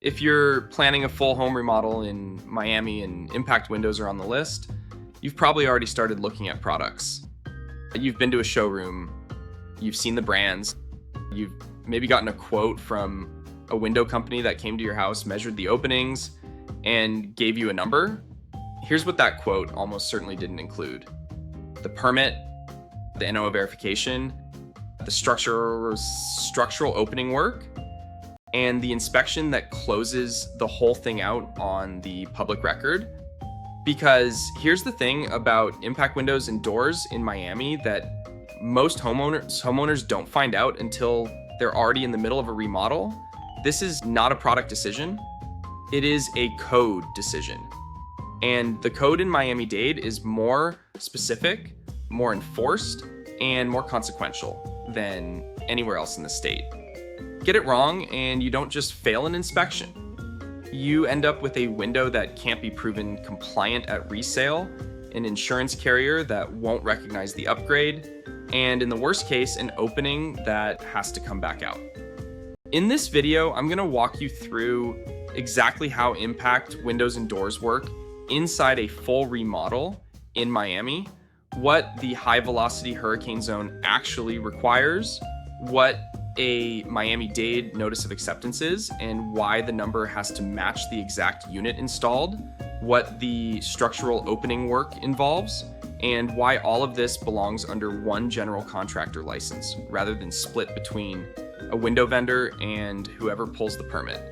If you're planning a full home remodel in Miami and impact windows are on the list, you've probably already started looking at products. You've been to a showroom, you've seen the brands, you've maybe gotten a quote from a window company that came to your house, measured the openings, and gave you a number. Here's what that quote almost certainly didn't include: the permit, the NOA verification, the structural opening work, and the inspection that closes the whole thing out on the public record. Because here's the thing about impact windows and doors in Miami that most homeowners don't find out until they're already in the middle of a remodel. This is not a product decision. It is a code decision. And the code in Miami-Dade is more specific, more enforced, and more consequential than anywhere else in the state. Get it wrong, and you don't just fail an inspection. You end up with a window that can't be proven compliant at resale, an insurance carrier that won't recognize the upgrade, and in the worst case, an opening that has to come back out. In this video, I'm going to walk you through exactly how impact windows and doors work inside a full remodel in Miami, what the high velocity hurricane zone actually requires, what a Miami-Dade notice of acceptance is, and why the number has to match the exact unit installed, what the structural opening work involves, and why all of this belongs under one general contractor license rather than split between a window vendor and whoever pulls the permit.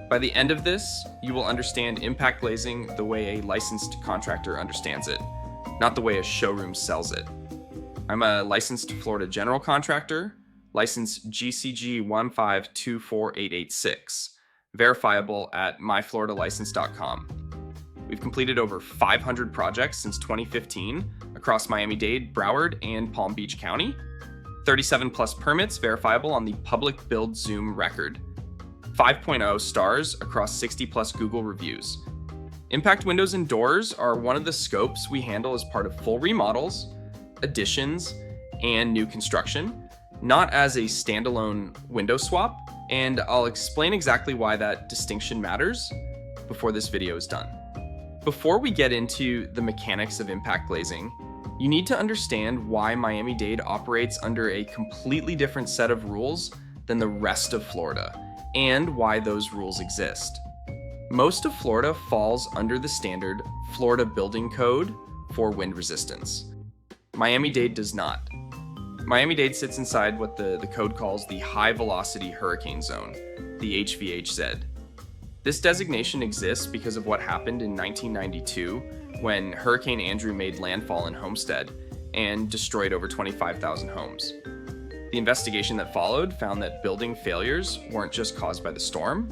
By the end of this, you will understand impact glazing the way a licensed contractor understands it, not the way a showroom sells it. I'm a licensed Florida general contractor, license GCG 1524886, verifiable at myfloridalicense.com. We've completed over 500 projects since 2015 across Miami-Dade, Broward, and Palm Beach County. 37 plus permits verifiable on the public build Zoom record. 5.0 stars across 60 plus Google reviews. Impact windows and doors are one of the scopes we handle as part of full remodels, additions, and new construction, not as a standalone window swap, and I'll explain exactly why that distinction matters before this video is done. Before we get into the mechanics of impact glazing, you need to understand why Miami-Dade operates under a completely different set of rules than the rest of Florida, and why those rules exist. Most of Florida falls under the standard Florida Building Code for wind resistance. Miami-Dade does not. Miami-Dade sits inside what the code calls the high velocity hurricane zone, the HVHZ. This designation exists because of what happened in 1992 when Hurricane Andrew made landfall in Homestead and destroyed over 25,000 homes. The investigation that followed found that building failures weren't just caused by the storm.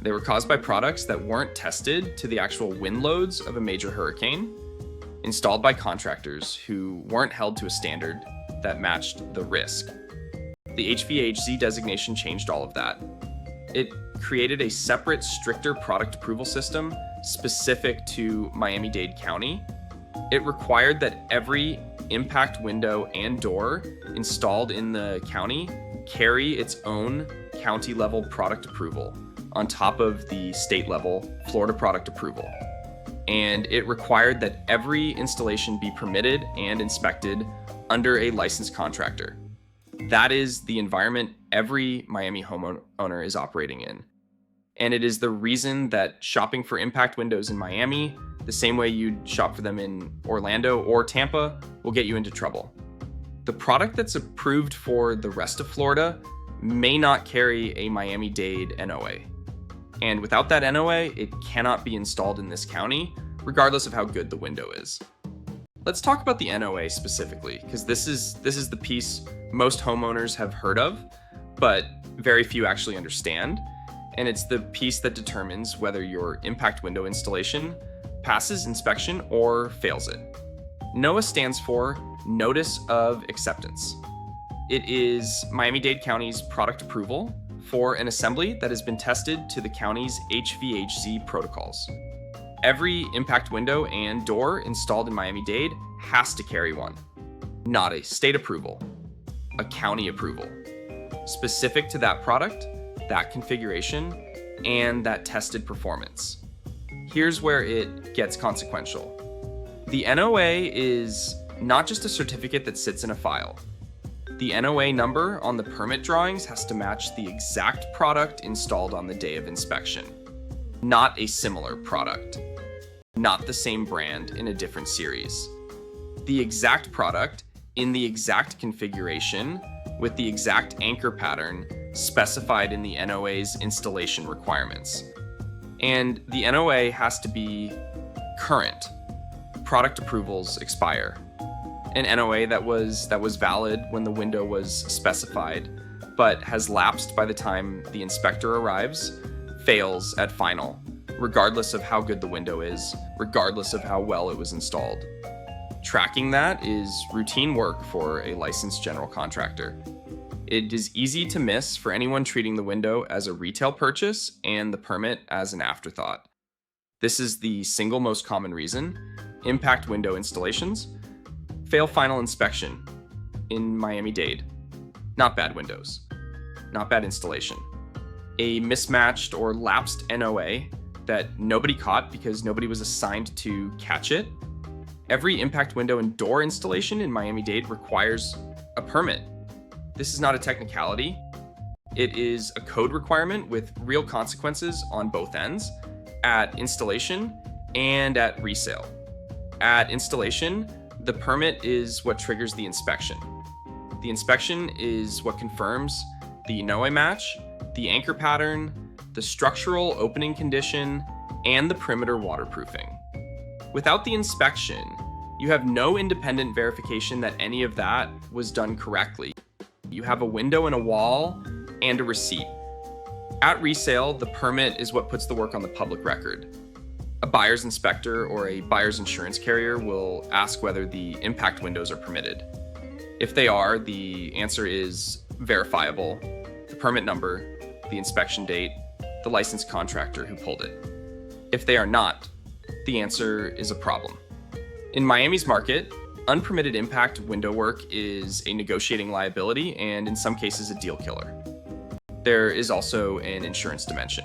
They were caused by products that weren't tested to the actual wind loads of a major hurricane, installed by contractors who weren't held to a standard that matched the risk. The HVHZ designation changed all of that. It created a separate, stricter product approval system specific to Miami-Dade County. It required that every impact window and door installed in the county carry its own county-level product approval on top of the state-level Florida product approval. And it required that every installation be permitted and inspected under a licensed contractor. That is the environment every Miami homeowner is operating in. And it is the reason that shopping for impact windows in Miami, the same way you'd shop for them in Orlando or Tampa, will get you into trouble. The product that's approved for the rest of Florida may not carry a Miami-Dade NOA. And without that NOA, it cannot be installed in this county, regardless of how good the window is. Let's talk about the NOA specifically, because this is the piece most homeowners have heard of, but very few actually understand. And it's the piece that determines whether your impact window installation passes inspection or fails it. NOA stands for Notice of Acceptance. It is Miami-Dade County's product approval for an assembly that has been tested to the county's HVHZ protocols. Every impact window and door installed in Miami-Dade has to carry one. Not a state approval, a county approval. Specific to that product, that configuration, and that tested performance. Here's where it gets consequential. The NOA is not just a certificate that sits in a file. The NOA number on the permit drawings has to match the exact product installed on the day of inspection, not a similar product, not the same brand in a different series. The exact product in the exact configuration with the exact anchor pattern specified in the NOA's installation requirements. And the NOA has to be current. Product approvals expire. An NOA that was valid when the window was specified, but has lapsed by the time the inspector arrives, fails at final, regardless of how good the window is, regardless of how well it was installed. Tracking that is routine work for a licensed general contractor. It is easy to miss for anyone treating the window as a retail purchase and the permit as an afterthought. This is the single most common reason impact window installations fail final inspection in Miami-Dade. Not bad windows, not bad installation. A mismatched or lapsed NOA that nobody caught because nobody was assigned to catch it. Every impact window and door installation in Miami-Dade requires a permit. This is not a technicality. It is a code requirement with real consequences on both ends, at installation and at resale. At installation, the permit is what triggers the inspection. The inspection is what confirms the NOA match, the anchor pattern, the structural opening condition, and the perimeter waterproofing. Without the inspection, you have no independent verification that any of that was done correctly. You have a window and a wall and a receipt. At resale, the permit is what puts the work on the public record. A buyer's inspector or a buyer's insurance carrier will ask whether the impact windows are permitted. If they are, the answer is verifiable, the permit number, the inspection date, the licensed contractor who pulled it. If they are not, the answer is a problem. In Miami's market, unpermitted impact window work is a negotiating liability and in some cases a deal killer. There is also an insurance dimension.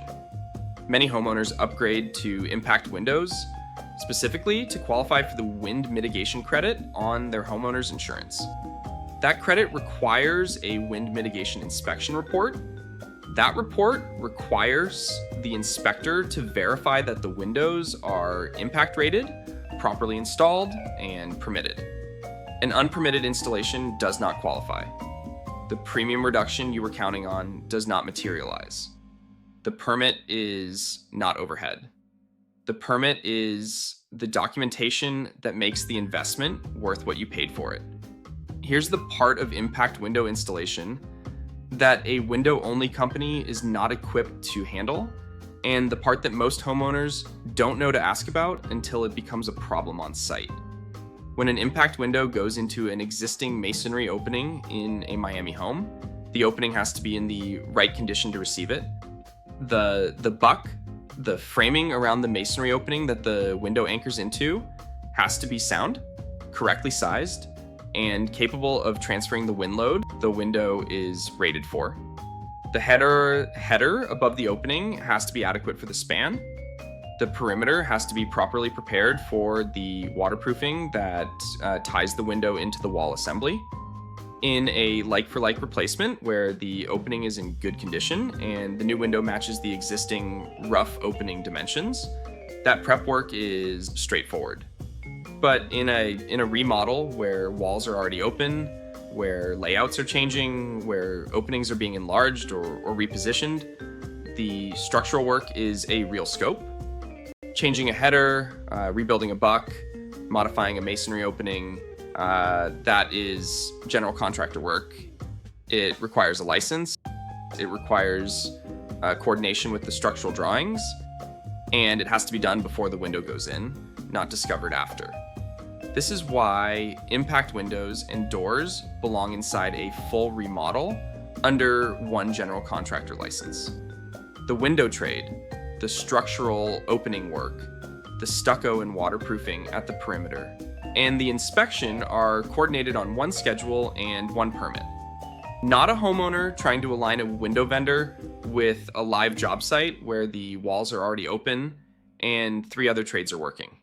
Many homeowners upgrade to impact windows specifically to qualify for the wind mitigation credit on their homeowner's insurance. That credit requires a wind mitigation inspection report. That report requires the inspector to verify that the windows are impact rated, properly installed, and permitted. An unpermitted installation does not qualify. The premium reduction you were counting on does not materialize. The permit is not overhead. The permit is the documentation that makes the investment worth what you paid for it. Here's the part of impact window installation that a window-only company is not equipped to handle, and the part that most homeowners don't know to ask about until it becomes a problem on site. When an impact window goes into an existing masonry opening in a Miami home, the opening has to be in the right condition to receive it. The buck, the framing around the masonry opening that the window anchors into, has to be sound, correctly sized, and capable of transferring the wind load the window is rated for. The header above the opening has to be adequate for the span. The perimeter has to be properly prepared for the waterproofing that ties the window into the wall assembly. In a like-for-like replacement where the opening is in good condition and the new window matches the existing rough opening dimensions, that prep work is straightforward. But in a remodel where walls are already open, where layouts are changing, where openings are being enlarged or repositioned, the structural work is a real scope. Changing a header, rebuilding a buck, modifying a masonry opening, that is general contractor work. It requires a license. It requires coordination with the structural drawings, and it has to be done before the window goes in, not discovered after. This is why impact windows and doors belong inside a full remodel under one general contractor license. The window trade, the structural opening work, the stucco and waterproofing at the perimeter, and the inspection are coordinated on one schedule and one permit. Not a homeowner trying to align a window vendor with a live job site where the walls are already open and 3 other trades are working.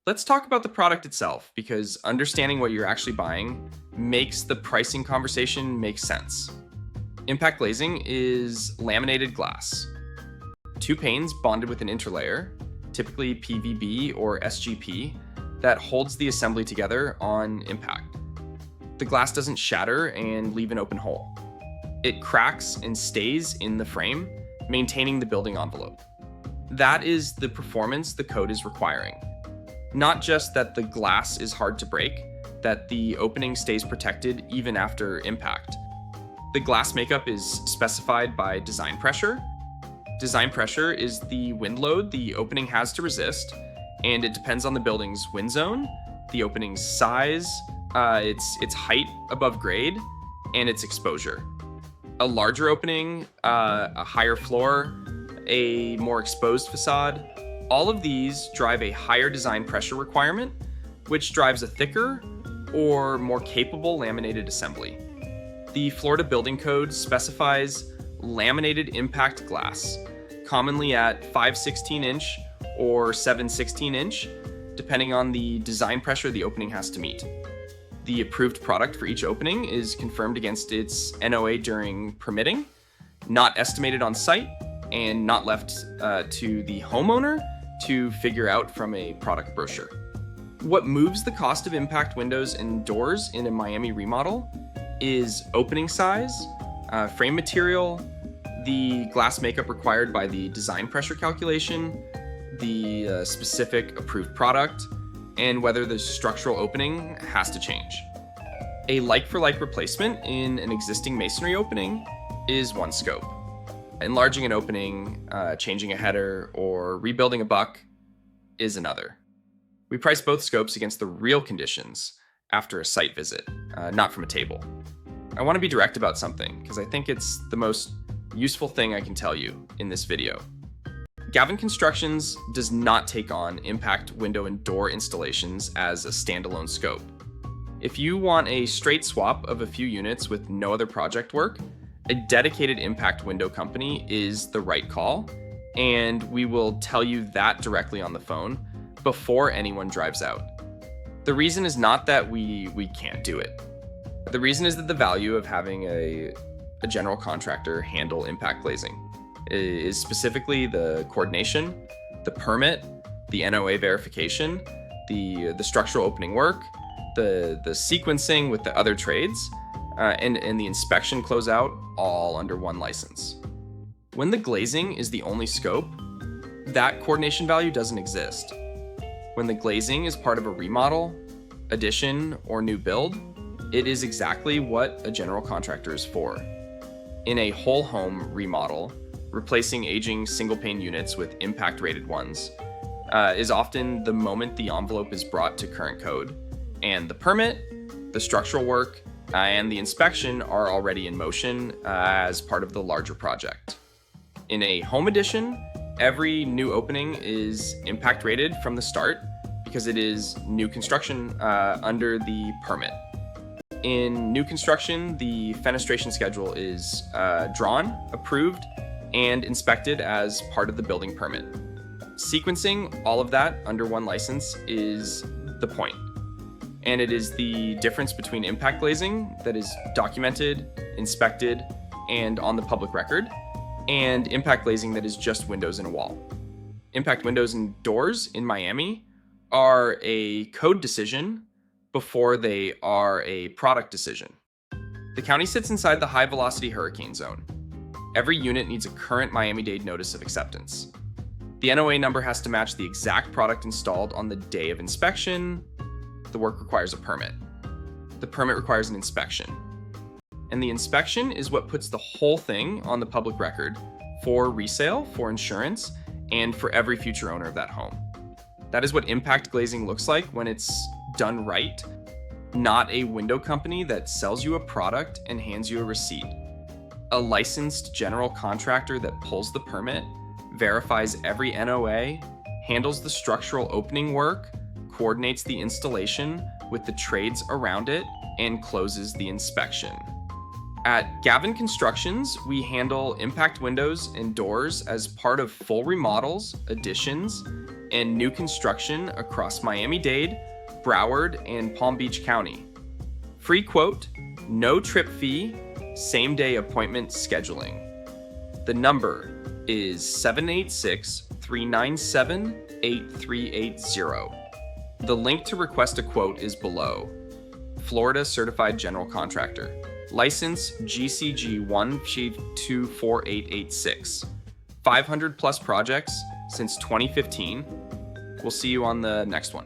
Let's talk about the product itself, because understanding what you're actually buying makes the pricing conversation make sense. Impact glazing is laminated glass. 2 panes bonded with an interlayer, typically PVB or SGP, that holds the assembly together on impact. The glass doesn't shatter and leave an open hole. It cracks and stays in the frame, maintaining the building envelope. That is the performance the code is requiring. Not just that the glass is hard to break, that the opening stays protected even after impact. The glass makeup is specified by design pressure. Design pressure is the wind load the opening has to resist, and it depends on the building's wind zone, the opening's size, its height above grade, and its exposure. A larger opening, a higher floor, a more exposed facade, all of these drive a higher design pressure requirement, which drives a thicker or more capable laminated assembly. The Florida Building Code specifies laminated impact glass, commonly at 5/16" or 7/16", depending on the design pressure the opening has to meet. The approved product for each opening is confirmed against its NOA during permitting, not estimated on site, and not left to the homeowner to figure out from a product brochure. What moves the cost of impact windows and doors in a Miami remodel is opening size, frame material, the glass makeup required by the design pressure calculation, the specific approved product, and whether the structural opening has to change. A like-for-like replacement in an existing masonry opening is one scope. Enlarging an opening, changing a header, or rebuilding a buck is another. We price both scopes against the real conditions after a site visit, not from a table. I want to be direct about something, because I think it's the most useful thing I can tell you in this video. Gavin Constructions does not take on impact window and door installations as a standalone scope. If you want a straight swap of a few units with no other project work, a dedicated impact window company is the right call, and we will tell you that directly on the phone before anyone drives out. The reason is not that we can't do it. The reason is that the value of having a general contractor handle impact glazing is specifically the coordination, the permit, the NOA verification, the structural opening work, the sequencing with the other trades, and the inspection closeout, all under one license. When the glazing is the only scope, that coordination value doesn't exist. When the glazing is part of a remodel, addition, or new build, it is exactly what a general contractor is for. In a whole home remodel, replacing aging single-pane units with impact-rated ones is often the moment the envelope is brought to current code, and the permit, the structural work, and the inspection are already in motion as part of the larger project. In a home addition, every new opening is impact rated from the start because it is new construction under the permit. In new construction, the fenestration schedule is drawn, approved, and inspected as part of the building permit. Sequencing all of that under one license is the point. And it is the difference between impact glazing that is documented, inspected, and on the public record, and impact glazing that is just windows in a wall. Impact windows and doors in Miami are a code decision before they are a product decision. The county sits inside the high velocity hurricane zone. Every unit needs a current Miami-Dade notice of acceptance. The NOA number has to match the exact product installed on the day of inspection. The work requires a permit. The permit requires an inspection. And the inspection is what puts the whole thing on the public record for resale, for insurance, and for every future owner of that home. That is what impact glazing looks like when it's done right, not a window company that sells you a product and hands you a receipt. A licensed general contractor that pulls the permit, verifies every NOA, handles the structural opening work, coordinates the installation with the trades around it, and closes the inspection. At Gavin Constructions, we handle impact windows and doors as part of full remodels, additions, and new construction across Miami-Dade, Broward, and Palm Beach County. Free quote, no trip fee, same day appointment scheduling. The number is 786-397-8380. The link to request a quote is below. Florida Certified General Contractor. License GCG 1524886. 500 plus projects since 2015. We'll see you on the next one.